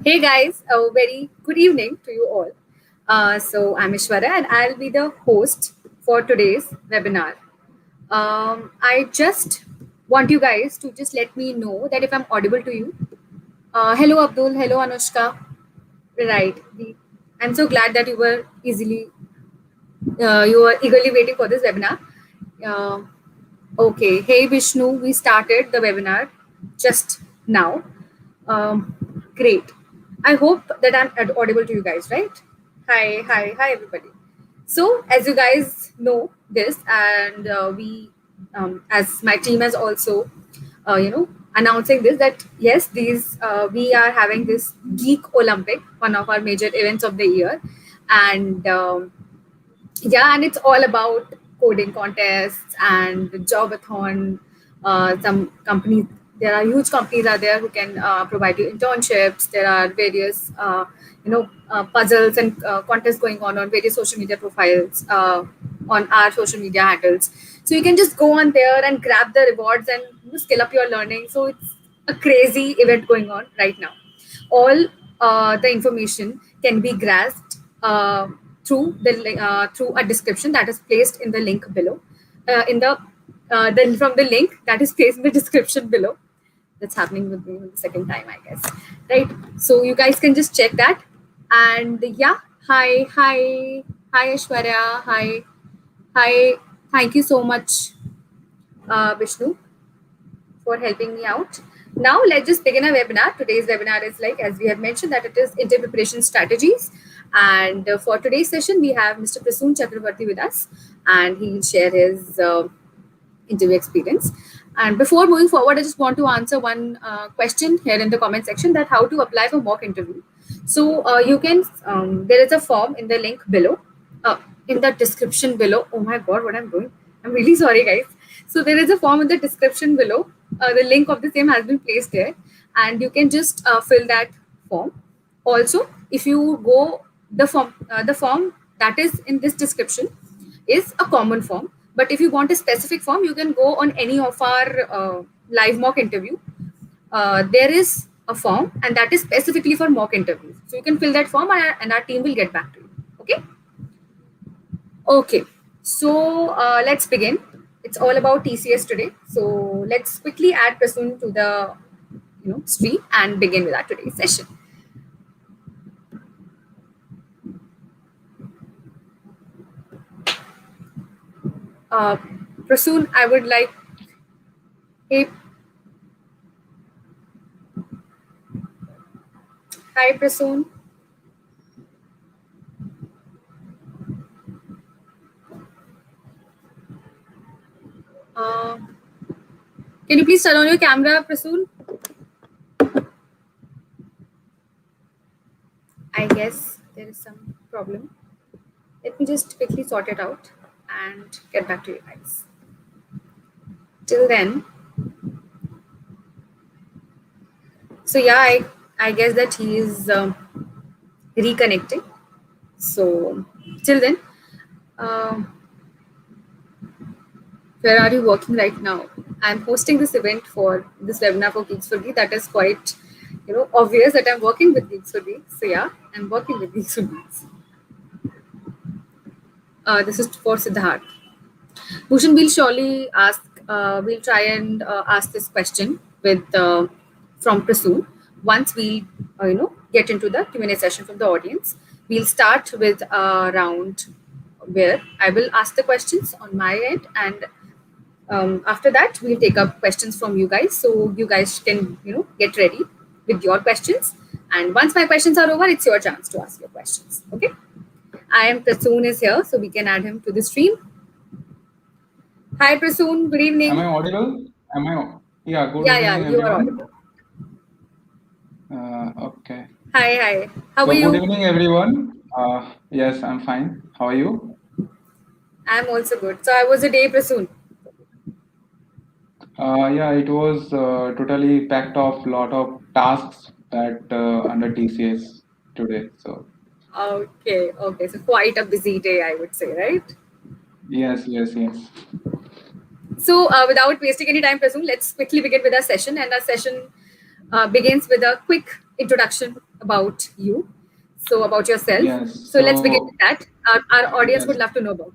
Hey guys, a very good evening to you all. So I'm Ishwarya and I'll be the host for today's webinar. I just want you guys to just let me know that if I'm audible to you. Hello Abdul, hello Anushka. Right. I'm so glad that you were eagerly waiting for this webinar. Uh, okay. Hey Vishnu, we started the webinar just now. Great. I hope that I'm audible to you guys, right? Hi, everybody. So, as you guys know this, and as my team has also, announcing this that yes, we are having this Geek Olympic, one of our major events of the year, and and it's all about coding contests and jobathon. Some companies, there are huge companies out there who can provide you internships. There are various puzzles and contests going on various social media profiles, on our social media handles, so you can just go on there and grab the rewards and skill up your learning. So it's a crazy event going on right now. All the information can be grasped through a description that is placed in the link below. In the then from the link that is placed in the description below. That's happening with me for the second time, I guess. Right. So you guys can just check that. And yeah, hi, Aishwarya. Hi. Thank you so much, Vishnu, for helping me out. Now let's just begin our webinar. Today's webinar is, like, as we have mentioned, that it is interview preparation strategies. And for today's session, we have Mr. Prasun Chakraborty with us, and he will share his interview experience. And before moving forward, I just want to answer one question here in the comment section, that how to apply for mock interview. So you can, there is a form in the link below, in the description below. Oh my God, what I'm doing. I'm really sorry, guys. So there is a form in the description below. The link of the same has been placed there, and you can just fill that form. Also, if you go, the form that is in this description is a common form. But if you want a specific form, you can go on any of our live mock interview. There is a form, and that is specifically for mock interviews. So you can fill that form, and our team will get back to you. Okay. Okay. So let's begin. It's all about TCS today. So let's quickly add Prasun to the stream and begin with our today's session. Prasun, I would like. Hey. Hi, Prasun. Can you please turn on your camera, Prasun? I guess there is some problem. Let me just quickly sort it out and get back to you guys. Till then, so yeah, I guess that he is reconnecting. So till then, where are you working right now? I'm hosting this event for this webinar for GeeksforGeeks. That is quite, obvious that I'm working with GeeksforGeeks. So yeah, I'm working with GeeksforGeeks. This is for Siddharth. Bhushan will surely ask. We'll try and ask this question with from Prasun once we get into the Q&A session from the audience. We'll start with a round where I will ask the questions on my end, and after that we'll take up questions from you guys. So you guys can get ready with your questions, and once my questions are over, it's your chance to ask your questions. Okay. I am Prasun is here, so we can add him to the stream. Hi, Prasun. Good evening. Am I audible? Yeah, good Yeah, evening, you everyone. are audible. Okay. Hi. How are you? Good evening, everyone. Yes, I'm fine. How are you? I'm also good. So, how was the day, Prasun? Yeah, it was totally packed off lot of tasks that under TCS today. So. Okay. So, quite a busy day, I would say, right? Yes. So, without wasting any time, Prasun, let's quickly begin with our session. And our session begins with a quick introduction about you. So about yourself. Yes. So let's begin So with that. Our audience would yes. love to know about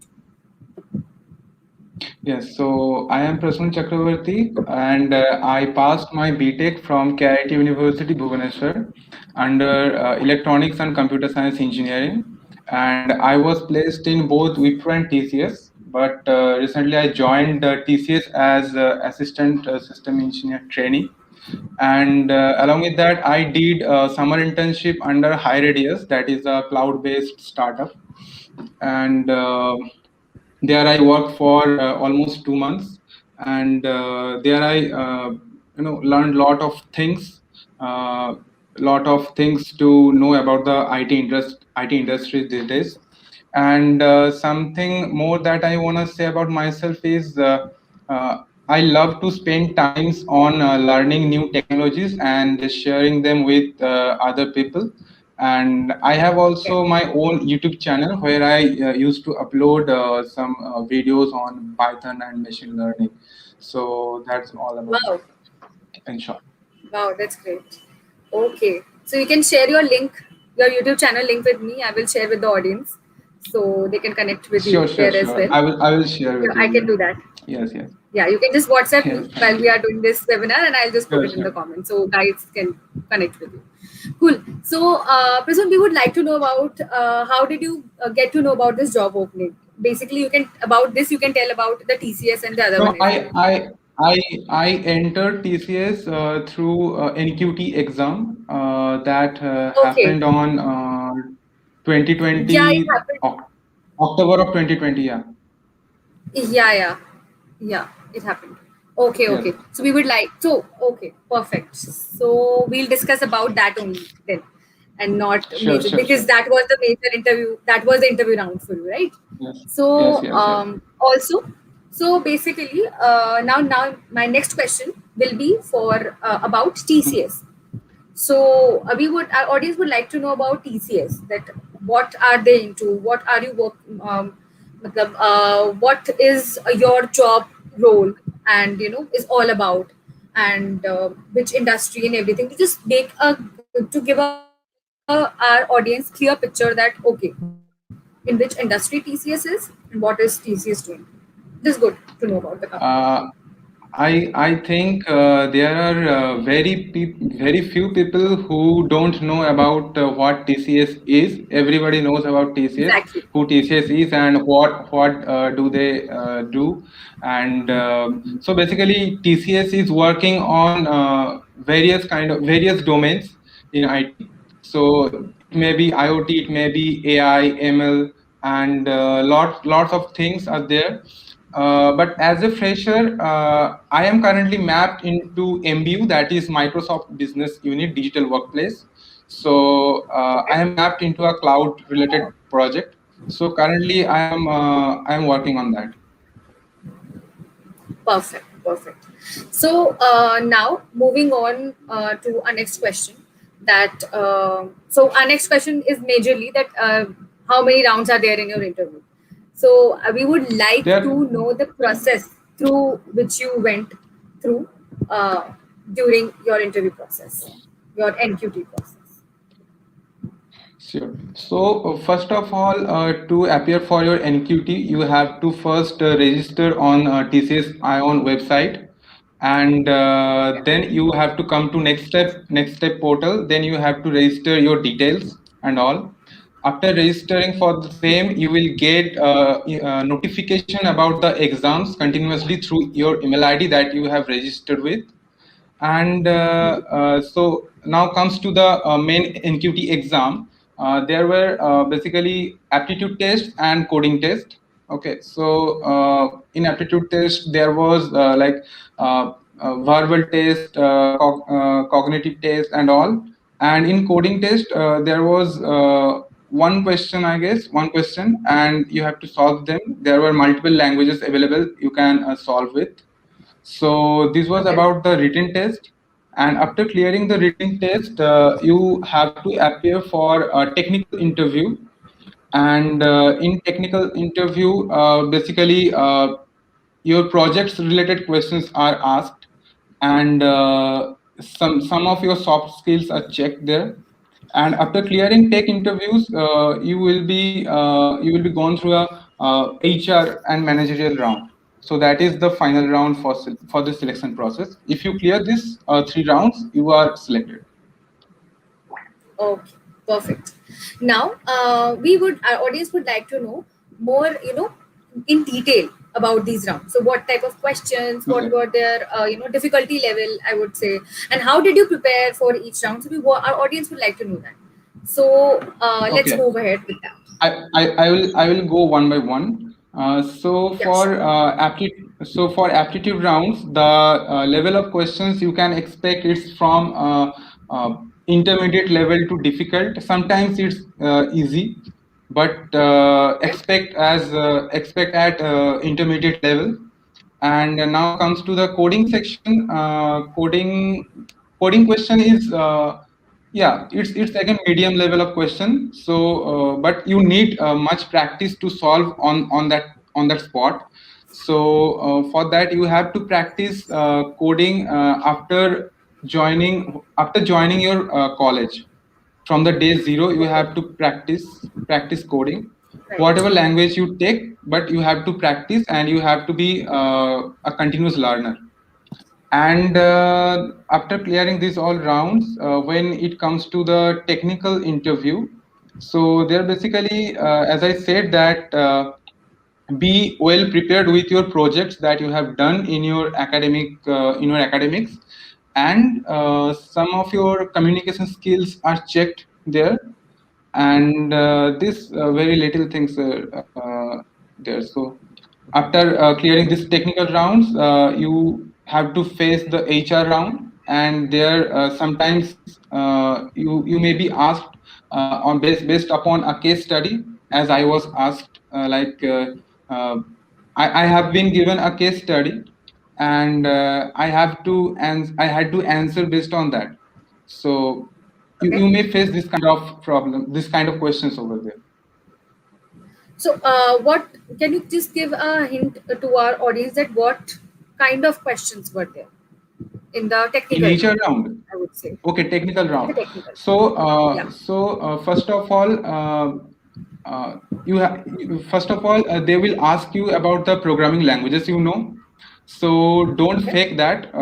Yes, so I am Prasun Chakraborty and I passed my BTech from KIT University Bhubaneswar under Electronics and Computer Science Engineering. And I was placed in both Wipro and TCS, but recently I joined TCS as Assistant System Engineer Trainee. And along with that, I did a summer internship under HiRadius, that is a cloud-based startup. And there I worked for almost 2 months, and there I learned uh, lot of things to know about the IT industry these days. And something more that I want to say about myself is uh, I love to spend times on learning new technologies and sharing them with other people. And I have it. also my own YouTube channel where I used to upload some videos on Python and machine learning. So that's all about Wow. in short. Wow, that's great. Okay. So you can share your link, your YouTube channel link with me. I will share with the audience so they can connect with Sure, you sure, there as sure. well. I will share Yeah, with I you. can Yeah. do that. Yes, yes, Yeah, you can just WhatsApp yes. me while Thank we you. are doing this webinar and I'll just put Sure, it in the sure. comments so guys can connect with you. Cool. So, Prasun, we would like to know about how did you get to know about this job opening? Basically, you can about this you can tell about the TCS and the other one No, as well. I entered TCS through NQT exam that Okay. happened on Yeah, it 2020 happened. October of 2020. Yeah. Yeah, yeah, yeah. It happened. Okay, Yes. okay. So we would like okay, perfect. So we'll discuss about that only then, and not Sure, major sure, because sure. that was the major interview. That was the interview round for you, right? Yes. Yes, So yes, yes. also, so basically, now my next question will be for about Mm. TCS. So we would our audience would like to know about TCS. That what are they into? What are you work? What is your job role and is all about, and which industry and everything. To just make a to give our audience clear picture that okay, in which industry TCS is and what is TCS doing. This is good to know about the company. Uh, I think there are very few people who don't know about what TCS is. Everybody knows about TCS, Exactly. who TCS is, and what do they do. And so basically, TCS is working on various domains in IT. So it may be IoT, it may be AI, ML, and lots of things are there. But as a fresher, I am currently mapped into MBU, that is Microsoft Business Unit Digital Workplace. So I am mapped into a cloud related project. So currently I am working on that. Perfect, perfect. So now moving on to our next question. That so our next question is majorly that how many rounds are there in your interview? So we would like There, to know the process through which you went through uh, during your interview process, your NQT process. sure. So, first of all, to appear for your NQT, you have to first register on TCS Ion website, and then you have to come to next step portal. Then you have to register your details and all. After registering for the same, you will get notification about the exams continuously through your email ID that you have registered with. And so now comes to the main NQT exam. There were basically aptitude test and coding test. Okay, so in aptitude test there was verbal test, cognitive test, and all. And in coding test there was one question, I guess, one question, and you have to solve them. There were multiple languages available you can solve with. So this was Okay. about the written test, and after clearing the written test, you have to appear for a technical interview. And in technical interview, basically your projects related questions are asked, and some of your soft skills are checked there. And after clearing tech interviews, you will be gone through a HR and managerial round. So that is the final round for the selection process. If you clear this three rounds, you are selected. Okay, perfect. Now, we would our audience would like to know more, in detail about these rounds. So, what type of questions? What Okay. were their, difficulty level? I would say, and how did you prepare for each round? So, our audience would like to know that. So, let's Okay. move ahead with that. I will go one by one. Yeah, sure. So for aptitude rounds, the level of questions you can expect is from intermediate level to difficult. Sometimes it's easy, but Okay. expect at intermediate level. And now comes to the coding section. Coding question is yeah, it's like a medium level of question. So but you need much practice to solve on that spot. So for that you have to practice coding after joining your college. From the day zero you Okay. have to practice coding, Right. whatever language you take, but you have to practice and you have to be a continuous learner. And after clearing these all rounds, when it comes to the technical interview, so they're basically, as I said, that be well prepared with your projects that you have done in your academics, and some of your communication skills are checked there, and this very little things there. So after clearing these technical rounds, you have to face the HR round, and there sometimes you may be asked on based upon a case study, as I was asked. Uh, I have been given a case study, and I had to answer based on that. So you Okay. may face this kind of problem, this kind of questions over there. So, what can you just give a hint to our audience that what kind of questions were there in the In technical each round? round. I would say Okay, technical in the round. technical. Yeah. So first of all, first of all they will ask you about the programming languages, you know. So don't Okay. fake that.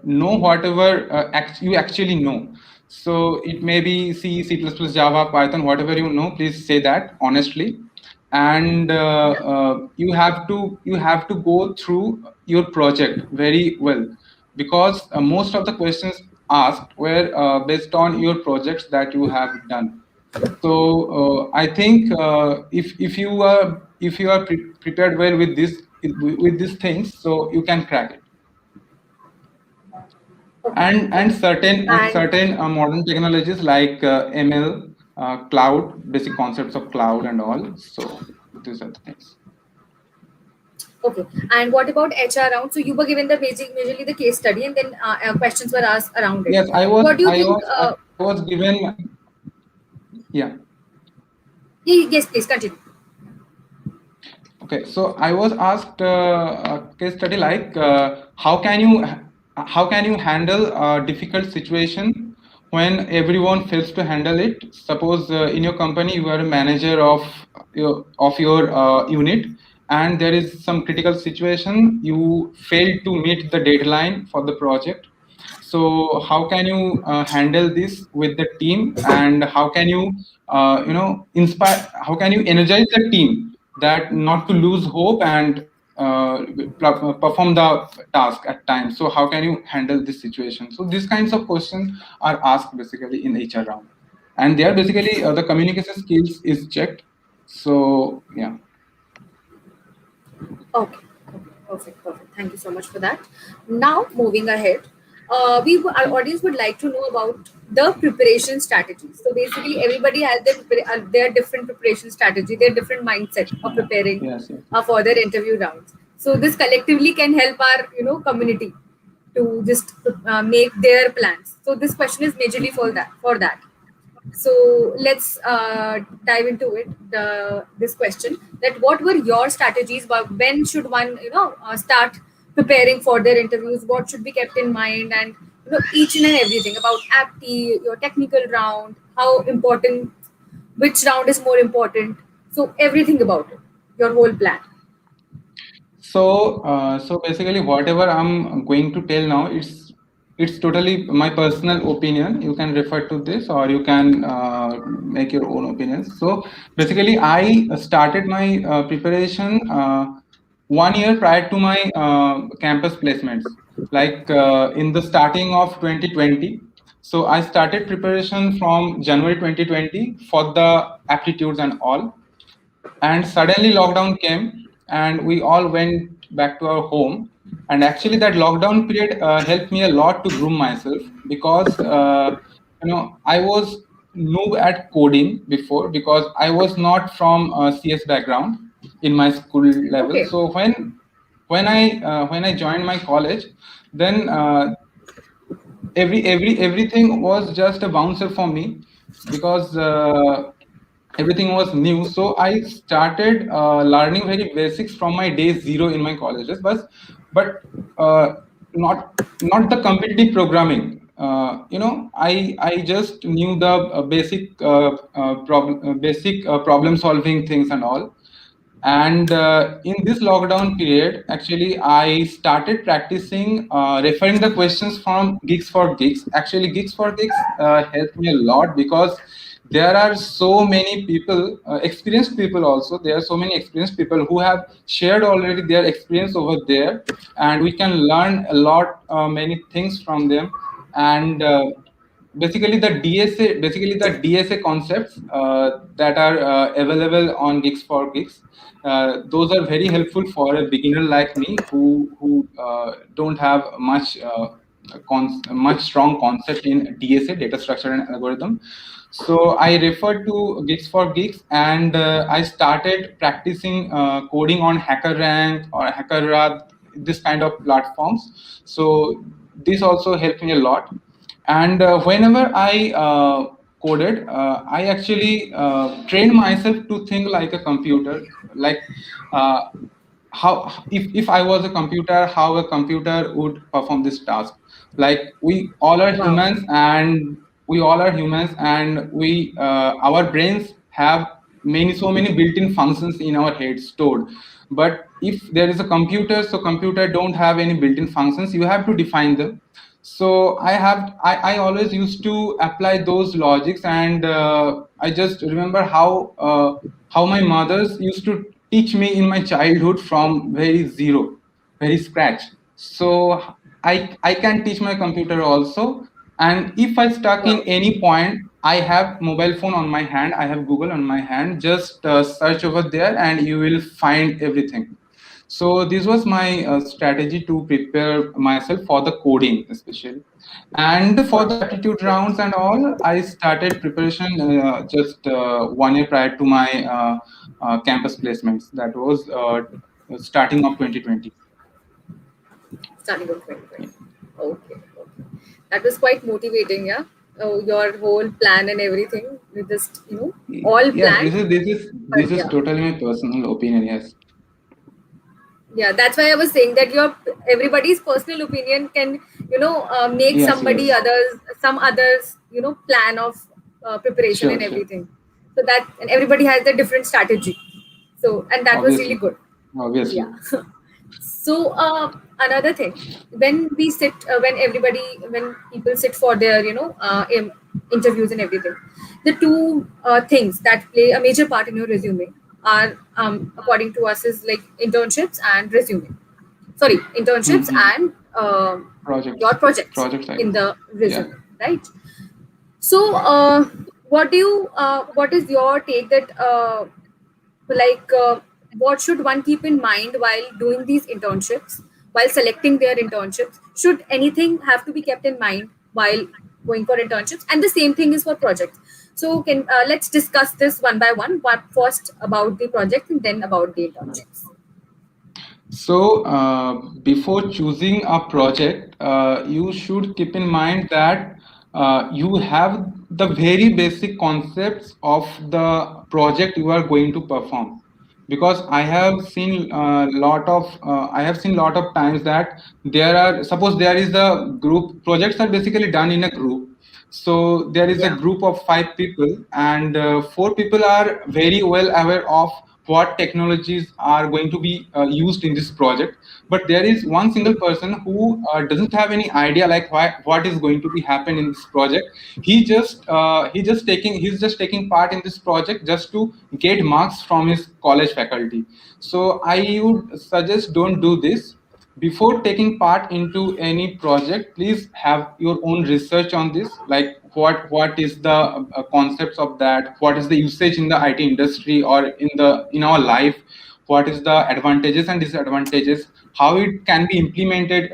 Know whatever you actually know. So it may be C, C++, Java, Python, whatever you know. Please say that honestly, and Yeah. you have to go through your project very well, because most of the questions asked were based on your projects that you have done. So I think if you are prepared well with these things, so you can crack it. Okay. And Okay. And certain modern technologies like ML, cloud, basic concepts of cloud and all. So these are the things. okay. And what about HR round? So you were given the basic, majorly the case study, and then questions were asked around it. Yes, What do you think? I was given, yeah. Yes, please continue. Okay, so I was asked a case study like how can you handle a difficult situation when everyone fails to handle it. Suppose in your company you are a manager of your unit, and there is some critical situation. You fail to meet the deadline for the project. So how can you handle this with the team, and how can you inspire, how can you energize the team that not to lose hope and perform the task at time? So how can you handle this situation? So these kinds of questions are asked basically in HR round, and there basically the communication skills is checked. So yeah. Okay. Okay. Perfect. Perfect. Thank you so much for that. Now, moving ahead, our audience would like to know about the preparation strategies. So basically, everybody has their different preparation strategy, their different mindset of Yeah. preparing Yes, yes. for their interview rounds. So this collectively can help our community to just make their plans. So this question is majorly for Mhm. that. For that. So let's dive into it. This question, that what were your strategies? But when should one start preparing for their interviews? What should be kept in mind, and each and everything about apti, your technical round, how important, which round is more important. So everything about it, your whole plan. So basically, whatever I'm going to tell now, it's totally my personal opinion. You can refer to this, or you can make your own opinions. So basically, I started my preparation 1 year prior to my campus placements, like in the starting of 2020. So I started preparation from January 2020 for the aptitudes and all, and suddenly lockdown came and we all went back to our home. And actually that lockdown period helped me a lot to groom myself, because I was noob at coding before, because I was not from CS background in my school level. Okay. So when I joined my college, then everything was just a bouncer for me, because everything was new. So I started learning very basics from my day zero in my colleges, but uh, not not the competitive programming. I just knew the basic problem solving things and all. And in this lockdown period, actually, I started practicing referring the questions from Geeks for Geeks. Actually, Geeks for Geeks helped me a lot, because there are so many people, experienced people also. There are so many experienced people who have shared already their experience over there, and we can learn a lot, many things from them. And basically the DSA concepts that are available on Geeks for Geeks. Those are very helpful for a beginner like me, who don't have much strong concept in DSA, data structure and algorithm. So I referred to Geeks for Geeks, and I started practicing coding on HackerRank or HackerRath, this kind of platforms. So this also helped me a lot. And whenever I coded, I actually trained myself to think like a computer, like uh, how if I was a computer, how a computer would perform this task. Like we all are Wow. humans, and we our brains have so many built-in functions in our head stored. But if there is a computer, so computer don't have any built-in functions, you have to define them. So I always used to apply those logics. And I just remember how my mothers used to teach me in my childhood from very zero, very scratch. So I can teach my computer also. And if I stuck in Wow. any point, I have mobile phone on my hand, I have Google on my hand. Just search over there and you will find everything. So this was my strategy to prepare myself for the coding, especially. And for the Wow. aptitude Great. rounds and all, I started preparation just 1 year prior to my campus placements. That was starting of 2020. Starting of 2020. Okay. Okay. That was quite motivating, yeah. Oh, your whole plan and everything. You just, all Yes, planned. this But is yeah. totally my personal opinion. Yes. Yeah, that's why I was saying that your everybody's personal opinion can make Yes, somebody yes. others some others plan of preparation and Sure, sure. everything. So that, and everybody has a different strategy. So, and that was really Obviously. good. Obviously. Yeah. So another thing, when we sit when people sit for their interviews and everything, the two things that play a major part in your resume are, according to us, is like internships and resume. Sorry, internships Hmm. and your Projects. projects Projects, I in guess. the Yeah. resume, right? So what is your take that, like what should one keep in mind while doing these internships, while selecting their internships? Should anything have to be kept in mind while going for internships? And the same thing is for projects. So can let's discuss this one by one, but first about the project and then about the internships. So, before choosing a project, you should keep in mind that you have the very basic concepts of the project you are going to perform. because I have seen lot of times that there are, suppose there is a group, projects are basically done in a group. So there is a Yeah. group of 5 people, and 4 people are very well aware of what technologies are going to be used in this project, but there is one single person who doesn't have any idea like what is going to be happen in this project. He's just taking part in this project just to get marks from his college faculty. So I would suggest, don't do this. Before taking part into any project, please have your own research on this, like what is the concepts of that, what is the usage in the IT industry or in our life, what is the advantages and disadvantages, how it can be implemented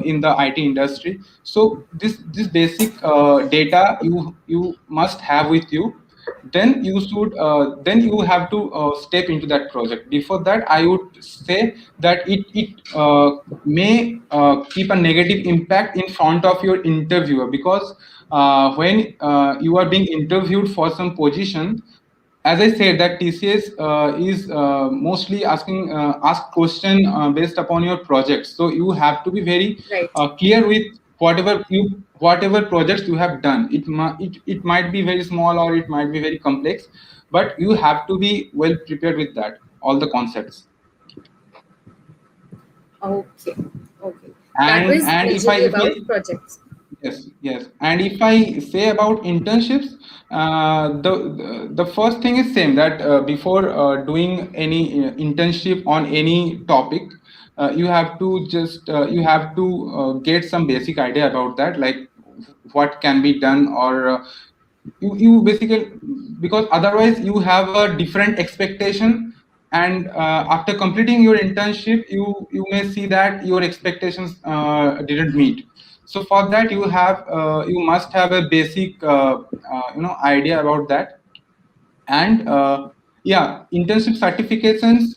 in the IT industry. So this basic data you must have with you. Then you have to step into that project. Before that, I would say that it may keep a negative impact in front of your interviewer, because when you are being interviewed for some position, as I said, that TCS is mostly ask question based upon your projects. So you have to be very Right. clear with whatever projects you have done. It might be very small or it might be very complex, but you have to be well prepared with that, all the concepts. Okay. Okay. That And was and majorly if I about projects. Yes, yes. And if I say about internships, the first thing is same, that before doing any internship on any topic, you have to get some basic idea about that, like what can be done, or you basically, because otherwise you have a different expectation, and after completing your internship, you may see that your expectations didn't meet. So for that, you must have a basic idea about that. And yeah, internship certifications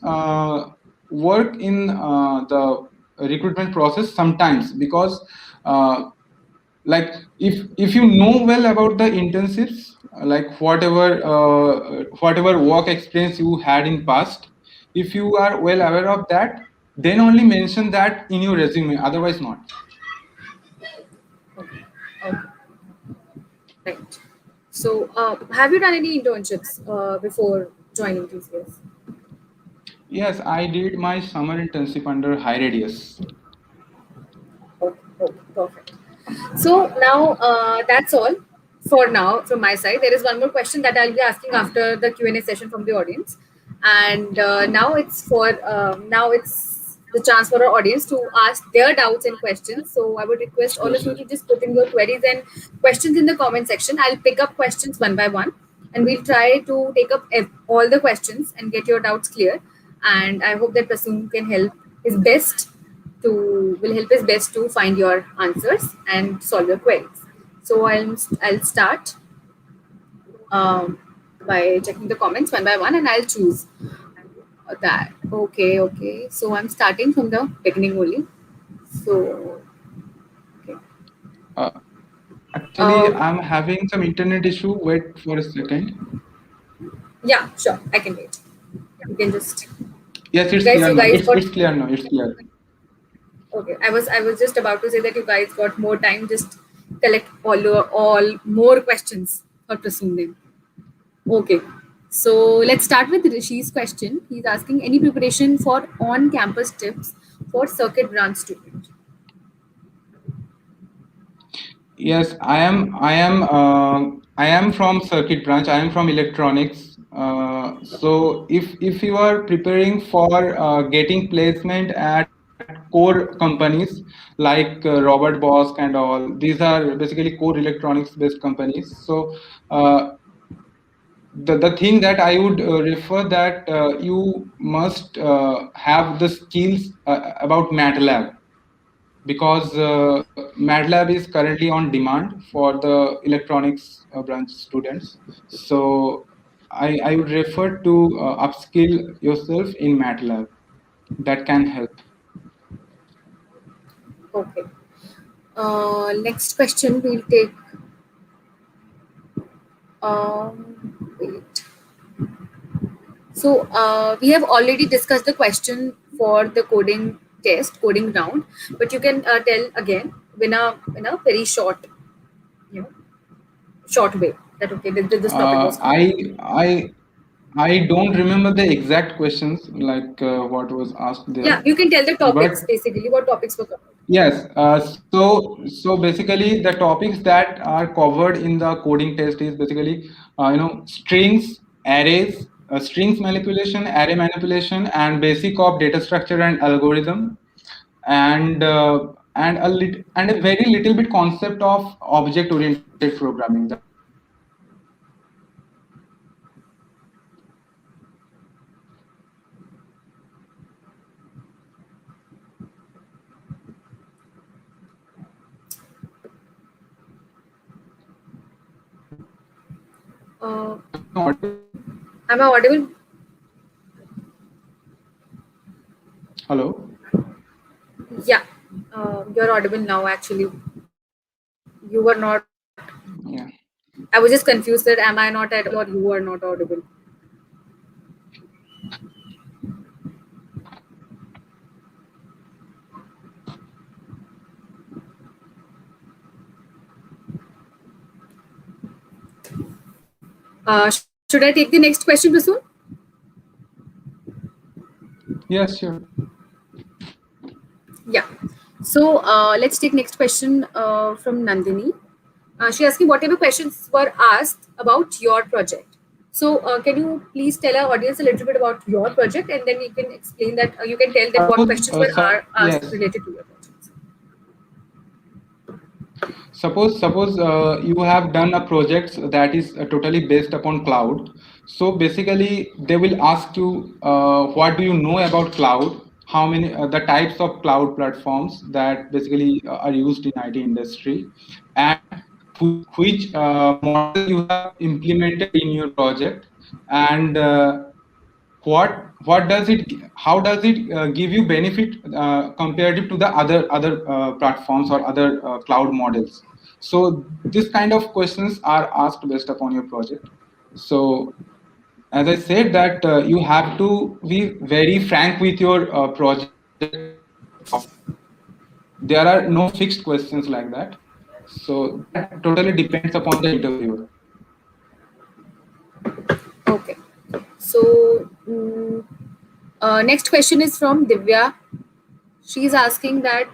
work in the recruitment process sometimes, because uh, like if you know well about the internships, like whatever work experience you had in past, if you are well aware of that, then only mention that in your resume, otherwise not. Okay. Okay. Right. So, have you done any internships before joining TCS? Yes, I did my summer internship under High Radius. Okay. Okay. Perfect. So now that's all for now from my side. There is one more question that I'll be asking after the Q&A session from the audience, and now it's the chance for our audience to ask their doubts and questions. So I would request all Sure, of you sure. to just put in your queries and questions in the comment section. I'll pick up questions one by one, and we'll try to take up all the questions and get your doubts clear. And I hope that Prasun can help his best will help his best to find your answers and solve your queries. So I'll start um, by checking the comments one by one, and I'll choose that. Okay, okay. So I'm starting from the beginning only. So okay. uh, Actually, Um, I'm having some internet issue. Wait for a second. yeah, sure. I can wait. You can just Yes, you it's guys clear you now. guys got It's clear now. It's clear. okay. I was just about to say that you guys got more time. Just collect all more questions for Prasun. Okay. So let's start with Rishi's question. He's asking any preparation for on-campus tips for circuit branch student. Yes, I am from circuit branch. I am from electronics. So if you are preparing for getting placement at core companies like Robert Bosch and all, these are basically core electronics based companies. So uh, the thing that I would refer, that you must have the skills about MATLAB, because MATLAB is currently on demand for the electronics branch students. So I would refer to upskill yourself in MATLAB. That can help. Okay. Next question we'll take. Wait. So we have already discussed the question for the coding test, coding round, but you can tell again in a very short, you know, short way that okay, this topic Uh, was covered. I I I don't remember the exact questions like what was asked Yeah, there, you can tell the topics, but basically what topics were covered. yes. So basically, the topics that are covered in the coding test is basically strings, arrays, strings manipulation, array manipulation, and basic of data structure and algorithm, and a very little bit concept of object oriented programming. That's it. uh, Am I audible? am I audible? Hello. Yeah, you're audible now. Actually, you were not. Yeah. I was just confused that am I not audible or you are not audible. Should I take the next question, Prasoon? Yes. Sure. Yeah. So let's take next question from Nandini. She asking whatever questions were asked about your project. So can you please tell our audience a little bit about your project, and then you can explain that you can tell them what questions were asked Yes. related to your projects. Suppose you have done a project that is totally based upon cloud. So basically they will ask you, what do you know about cloud, how many the types of cloud platforms that basically are used in IT industry, and which model you have implemented in your project, and what does it, how does it give you benefit comparative to the other platforms or other cloud models. So this kind of questions are asked based upon your project. So as I said that you have to be very frank with your project there are no fixed questions like that, so that totally depends upon the interviewer. Okay. So next question is from Divya. She's asking that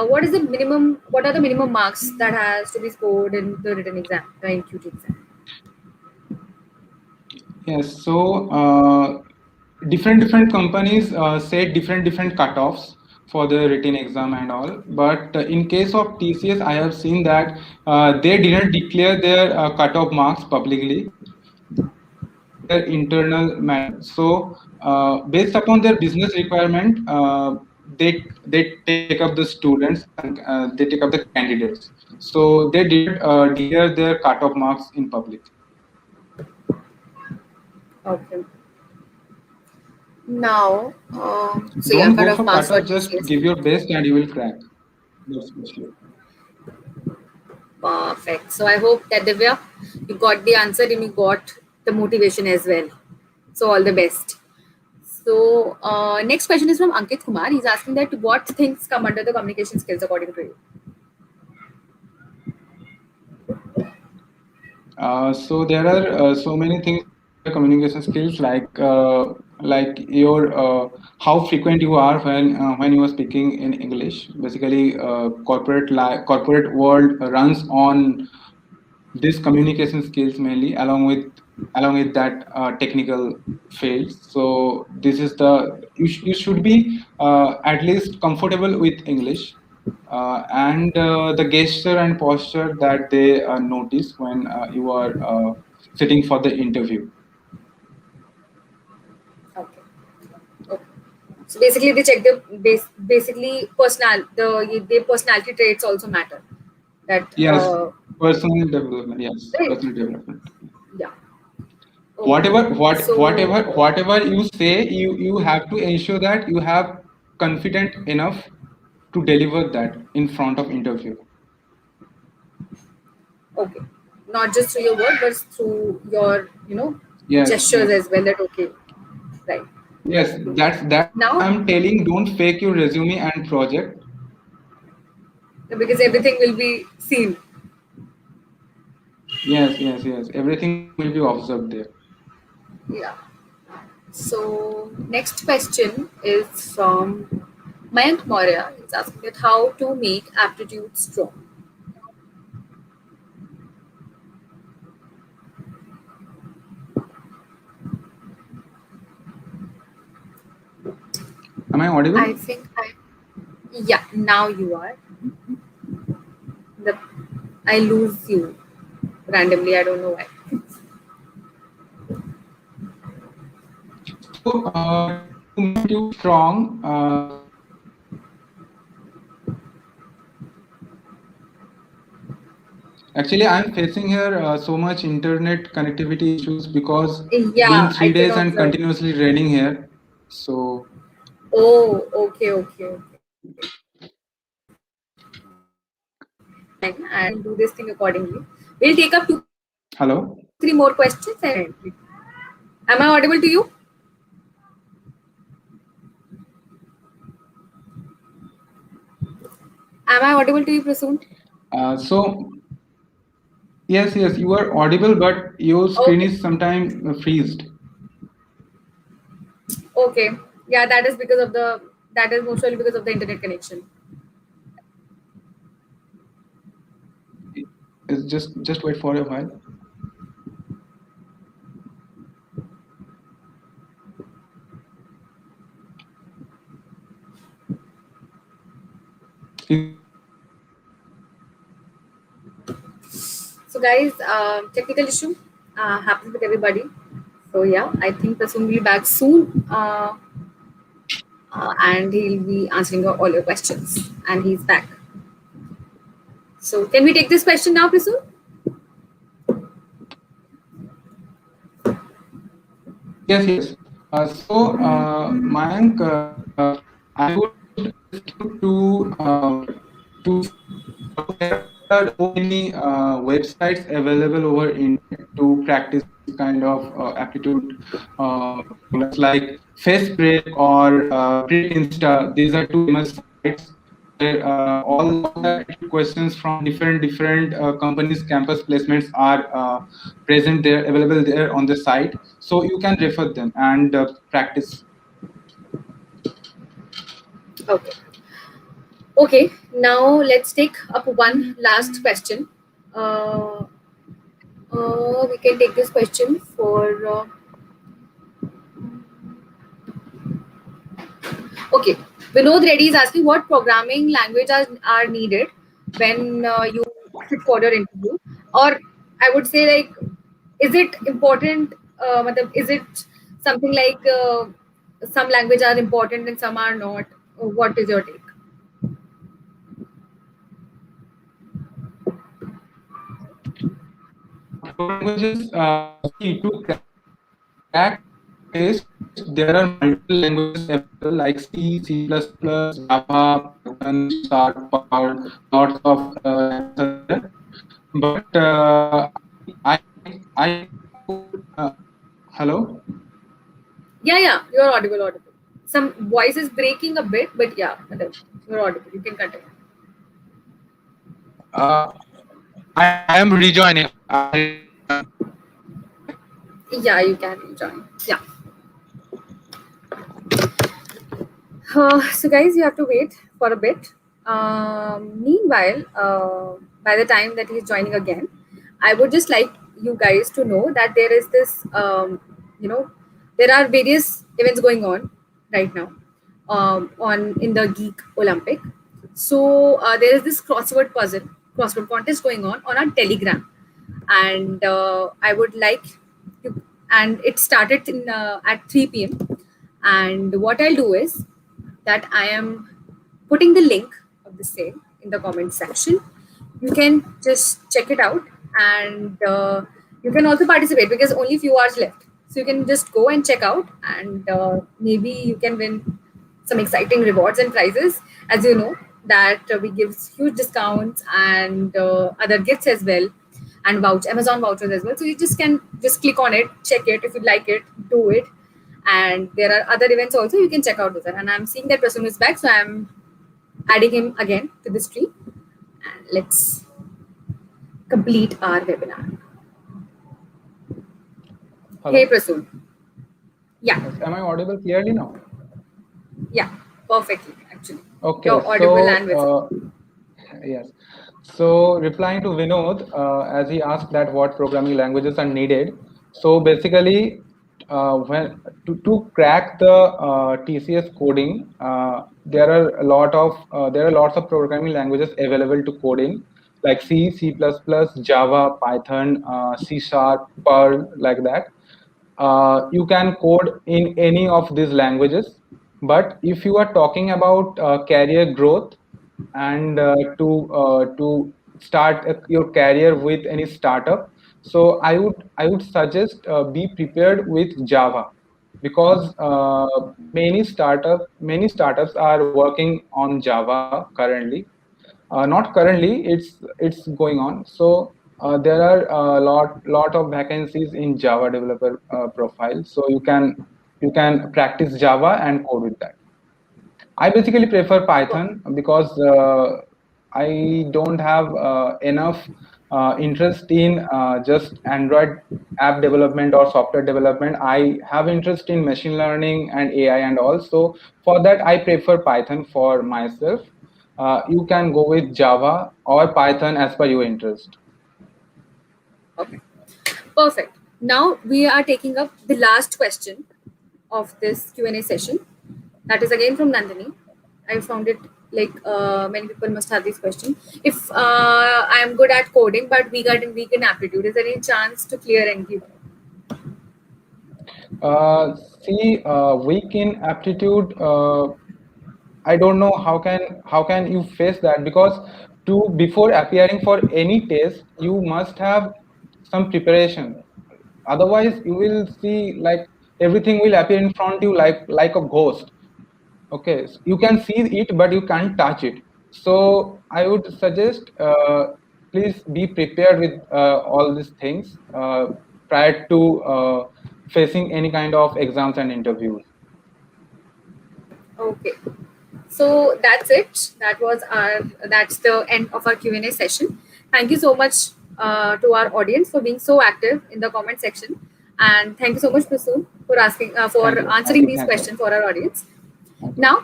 what are the minimum marks that has to be scored in the written exam, the NQT exam? Yes, so different companies set different cutoffs for the written exam and all. But in case of TCS, I have seen that they didn't declare their cutoff marks publicly. They kept it in their internal manner. So based upon their business requirement, they take up the students and they take up the candidates. So they didn't declare their cutoff marks in public. Okay. Now, so Don't you're go kind for of passed for cutoff, just TCS. give your best and you will crack. That's for sure. Perfect. So I hope that Divya, you got the answer and you got the motivation as well. So all the best. So next question is from Ankit Kumar. He's asking that what things come under the communication skills according to you? So there are so many things under the communication skills, like your how frequent you are when you are speaking in English. Basically, corporate world runs on this communication skills mainly, along with that technical fields. So this is the you should be at least comfortable with English, and the gesture and posture that they notice when you are sitting for the interview. Okay. Okay. So basically, they check the basically the personality traits also matter. That Yes, personal development. Yes, right. personal development. Yeah. Okay. So Whatever you say, you have to ensure that you have confident enough to deliver that in front of interview. okay, not just through your word, but through your Yes, gestures yes. as well. That okay. right? Yes, that's why Now, I'm telling don't fake your resume and project. because everything will be seen. Yes. Everything will be observed there. Yeah. So next question is from Mayank Maurya. He's asking that how to make aptitude strong. Am I audible? I think I Yeah, now you are. The I lose you randomly. I don't know why. So, to make attitude strong, actually, I'm facing here so much internet connectivity issues because it's been Yeah, I three can days and observe. continuously raining here. So, Oh, okay. Fine, and we'll do this thing accordingly. We'll take up 2, 3 more hello. questions and am I audible to you? Am I audible to you, Prasoon? So, yes, you are audible, but your screen Okay. is sometime freezed. Okay. Yeah, that is mostly because of the internet connection. It's just wait for a while. Is it okay now? So, guys, technical issue happens with everybody. So, yeah, I think Prasoon will be back soon, and he'll be answering all your questions. And he's back. So, can we take this question now, Prasoon? Yes. Mayank, I would request you to there are so many websites available over internet to practice this kind of aptitude programs like FaceBreak or Great Insta. These are two famous sites where all the aptitude questions from different companies' campus placements are present there, available there on the site. So you can refer them and practice. Okay. Okay. Now, let's take up one last question. Uh, we can take this question for. Okay, Vinod Reddy is asking what programming language are needed when you sit for your interview, or I would say like, is it important? Is it something like some language are important and some are not? What is your take? Programming languages, see, to crack test, there are multiple languages available like C, C++, Java, Python, C Sharp, Perl, lots of languages are there. But I would, hello? Yeah, you're audible. Some voice is breaking a bit, but yeah, you're audible. You can continue. I am rejoining. I rejoin. Yeah, you can join. Yeah. So, guys, you have to wait for a bit. Meanwhile, by the time that he's joining again, I would just like you guys to know that there is this, you know, there are various events going on right now on in the Geek Olympic. So there is this crossword contest going on our Telegram, and I would like to, and it started at 3 p.m. And what I'll do is that I am putting the link of the same in the comment section. You can just check it out, and you can also participate because only few hours left. So you can just go and check out, and maybe you can win some exciting rewards and prizes. As you know, that we give huge discounts and other gifts as well, and Amazon vouchers as well. So you just can just click on it, check it if you like it, do it, and there are other events also. You can check out those. And I'm seeing that Prasun is back, so I'm adding him again to this tree. And let's complete our webinar. Hey Hello. Prasun. Yeah, Yes. Am I audible clearly now? yeah, perfectly actually. Okay. You're audible and So, visible. yes. So, replying to Vinod, as he asked that what programming languages are needed. So, basically, when to crack the TCS coding, there are lots of programming languages available to code in, like C, C++, Java, Python, C Sharp, Perl, like that. You can code in any of these languages. But if you are talking about career growth and to start your career with any startup, so I would suggest be prepared with Java, because many startups are working on Java currently. Not currently, it's going on. So there are a lot of vacancies in Java developer profile, so you can practice Java and code with that. I basically prefer Python because I don't have enough interest in just Android app development or software development. I have interest in machine learning and AI and all. So for that, I prefer Python for myself. You can go with Java or Python as per your interest. Okay, perfect. Now we are taking up the last question of this Q&A session. That is again from Nandini. I found it like many people must have this question. If I am good at coding but weak in aptitude, is there any chance to clear NQ? Uh, See, weak in aptitude. I don't know how can you face that, because to before appearing for any test you must have some preparation. Otherwise you will see like everything will appear in front of you like a ghost. Okay, so you can see it but you can't touch it. So I would suggest, please be prepared with all these things prior to facing any kind of exams and interviews. Okay. So that's it. That's the end of our Q&A session. Thank you so much to our audience for being so active in the comment section, and thank you so much, Prasoon, for asking for Thank answering you, these thank you, questions for our audience. thank you. Now,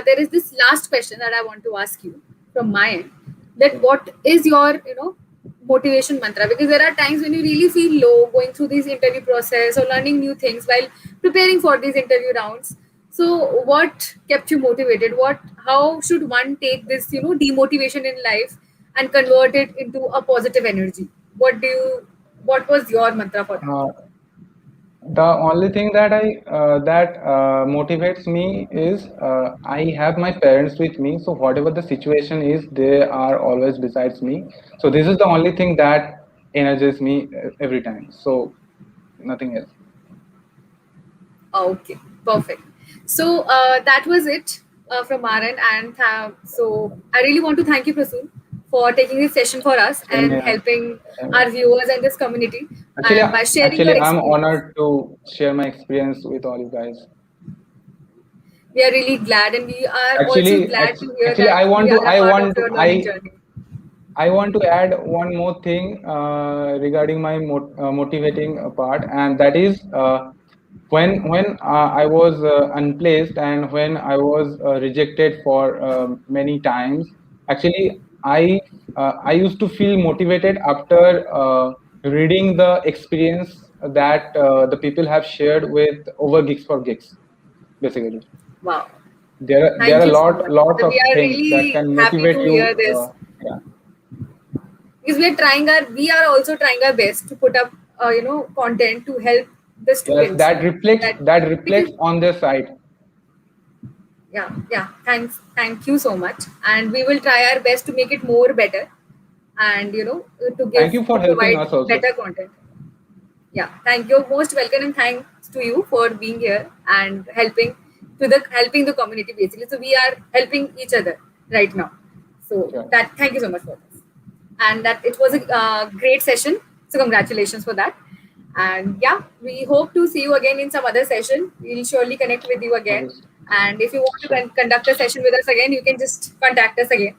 there is this last question that I want to ask you from my end. That Okay. what is your motivation mantra? Because there are times when you really feel low going through this interview process or learning new things while preparing for these interview rounds. So, what kept you motivated? How should one take this demotivation in life and convert it into a positive energy? What was your mantra for that? Uh, the only thing that motivates me is I have my parents with me. So whatever the situation is, they are always besides me. So this is the only thing that energizes me every time. So nothing else. Okay, perfect. So that was it from our end, and so I really want to thank you, Prasoon, for taking this session for us Same and here. helping Same here. our viewers and this community, Actually, and by sharing your actually, I'm experience. honored to share my experience with all you guys. We are really glad, and we are also Actually, glad to hear actually, that we are a part of your learning journey. I want to add one more thing regarding my motivating part, and that is when I was unplaced and when I was rejected for many times. Actually, I used to feel motivated after reading the experience that the people have shared with over Geeks for Geeks. Basically, Wow, there thank are you so much. lots So of we are things that really can happy motivate to you. hear this Yeah. because we are also trying our best to put up content to help the Yes, students that that because reflects on their side. yeah, thank you so much, and we will try our best to make it more better, and Thank you for to helping provide us also. better content. Yeah, thank you, most welcome, and thanks to you for being here and helping the community basically. So we are helping each other right now. So Sure. that thank you so much for this, and that it was a great session. So congratulations for that. And yeah, we hope to see you again in some other session. We'll surely connect with you again. Okay. And if you want to Sure. conduct a session with us again, you can just contact us again.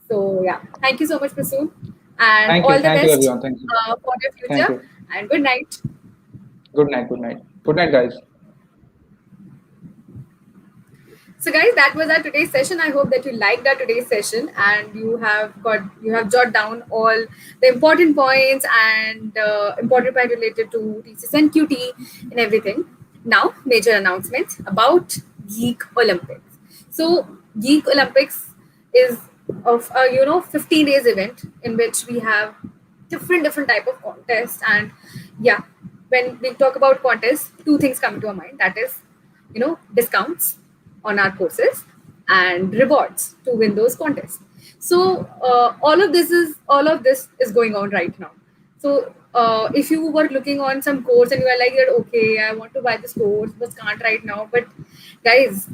So yeah, thank you so much, Prasoon, and Thank you. all the Thank you, best everyone. Thank you. for your Thank future. you. And good night. Good night. Good night. Good night, guys. So guys, that was our today's session. I hope that you liked our today's session and you have jotted down all the important points and important point related to TCS and QT and everything. Now, major announcements about Geek Olympics. So Geek Olympics is of a 15 days event in which we have different type of contests. And yeah, when we talk about contests, two things come to our mind. That is, discounts on our courses and rewards to win those contests. So all of this is going on right now. So if you were looking on some course and you are like that, okay, I want to buy this course but can't right now, but guys,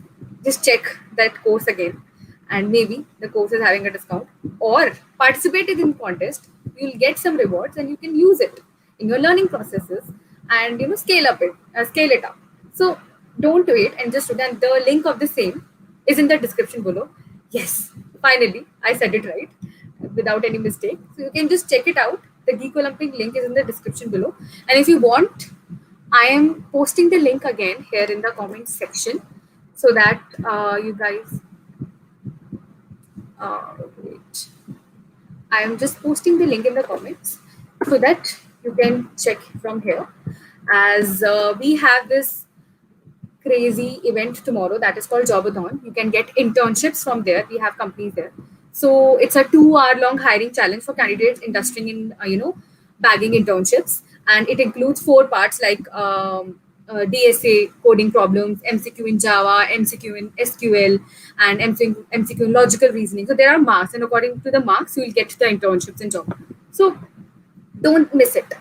just check that course again, and maybe the course is having a discount, or participated in contest, you'll get some rewards and you can use it in your learning processes, and scale it up. So don't wait and just do that. The link of the same is in the description below. Yes, finally I said it right without any mistake. So you can just check it out. The Geek Olympic link is in the description below, and if you want, I am posting the link again here in the comment section so that you guys wait. I am just posting the link in the comments so that you can check from here. As we have this crazy event tomorrow that is called Jobathon. You can get internships from there. We have companies there. So it's a 2 hour long hiring challenge for candidates interested in bagging internships, and it includes four parts like DSA coding problems, MCQ in Java, MCQ in SQL, and MCQ in logical reasoning. So there are marks, and according to the marks, you will get the internships and job. So don't miss it,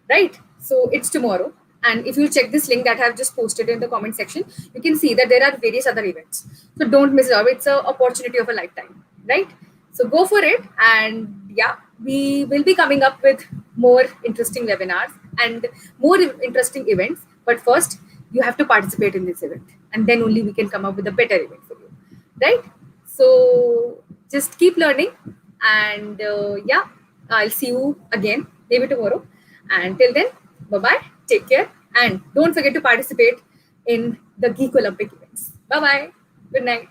right? So it's tomorrow, and if you check this link that I have just posted in the comment section, you can see that there are various other events. So don't miss it out. It's an opportunity of a lifetime, right? So go for it. And yeah, we will be coming up with more interesting webinars and more interesting events, but first you have to participate in this event, and then only we can come up with a better event for you, right? So just keep learning, and yeah, I'll see you again maybe tomorrow. And till then, bye bye, take care, and don't forget to participate in the Geek Olympic events. Bye bye, good night.